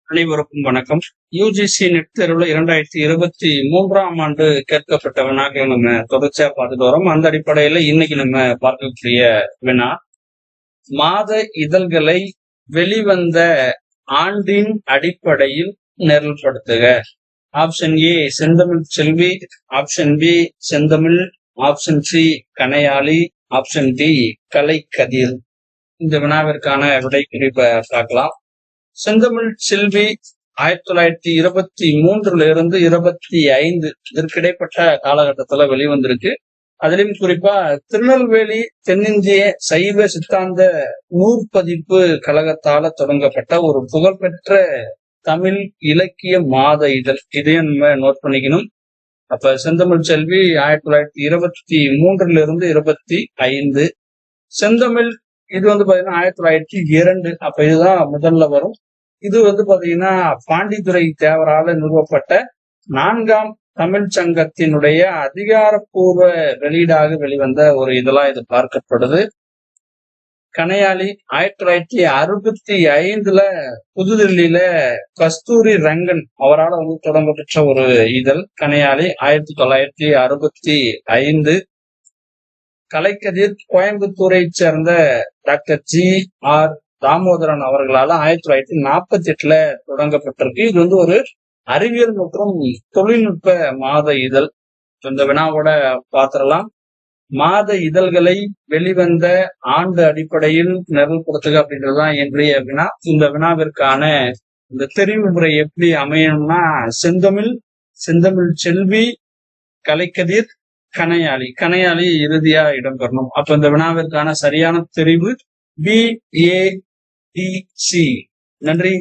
அனைவருக்கும் வணக்கம். UGC net தேர்வுல 2023ஆம் ஆண்டு கேட்கப்பட்ட வினாக்களை நம்ம தொடர்ச்சியா பார்த்துட்டு வரோம். அந்த அடிப்படையில இன்னைக்கு நம்ம பார்க்கக்கூடிய வினா, மாத இதழ்களை வெளிவந்த ஆண்டின் அடிப்படையில் நிரல்படுத்துக. ஆப்ஷன் ஏ செந்தமிழ் செல்வி, ஆப்ஷன் பி செந்தமிழ், option C கணையாளி, option D Kalaikkathir. இந்த வினாவிற்கான விடை குறிப்பை பார்க்கலாம். செந்தமிழ் செல்வி 1923 இருந்து 25 இதற்கிடைப்பட்ட காலகட்டத்துல வெளிவந்திருக்கு. அதிலும் குறிப்பா திருநெல்வேலி தென்னிந்திய சைவ சித்தாந்த நூற்பதிப்பு கழகத்தால தொடங்கப்பட்ட ஒரு புகழ்பெற்ற தமிழ் இலக்கிய மாத இதழ். இதையும் நம்ம நோட் பண்ணிக்கணும். அப்ப செந்தமிழ் செல்வி 1923 இருந்து 25. செந்தமிழ் இது பாத்தீங்கன்னா 1902. அப்ப இதுதான் முதல்ல வரும். இது பாத்தீங்கன்னா பாண்டித்துரை தேவரால நிறுவப்பட்ட 4ஆம் தமிழ் சங்கத்தினுடைய அதிகாரப்பூர்வ வெளியீடாக வெளிவந்த ஒரு இதழா இது பார்க்கப்படுது. கணையாளி 1965 புதுதில்லியில கஸ்தூரி ரங்கன் அவரால் தொடங்கப்பட்ட ஒரு இதழ் கணையாளி 1965. கலைக்கதிர் கோயம்புத்தூரை சேர்ந்த டாக்டர் G.R. தாமோதரன் அவர்களால 1948 தொடங்கப்பட்டிருக்கு. இது ஒரு அறிவியல் மற்றும் தொழில்நுட்ப மாத இதழ். இந்த வினாவோட பாத்திரலாம். மாத இதழ்களை வெளிவந்த ஆண்டு அடிப்படையில் நிரல்படுத்துக அப்படின்றதுதான் இன்றைய வினா. இந்த வினாவிற்கான இந்த தெரிவு முறை எப்படி அமையணும்னா, செந்தமிழ் செல்வி, கலைக்கதிர், கணையாளி இறுதியா இடம்பெறணும். அப்ப இந்த வினாவிற்கான சரியான தெரிவு BADC. நன்றி.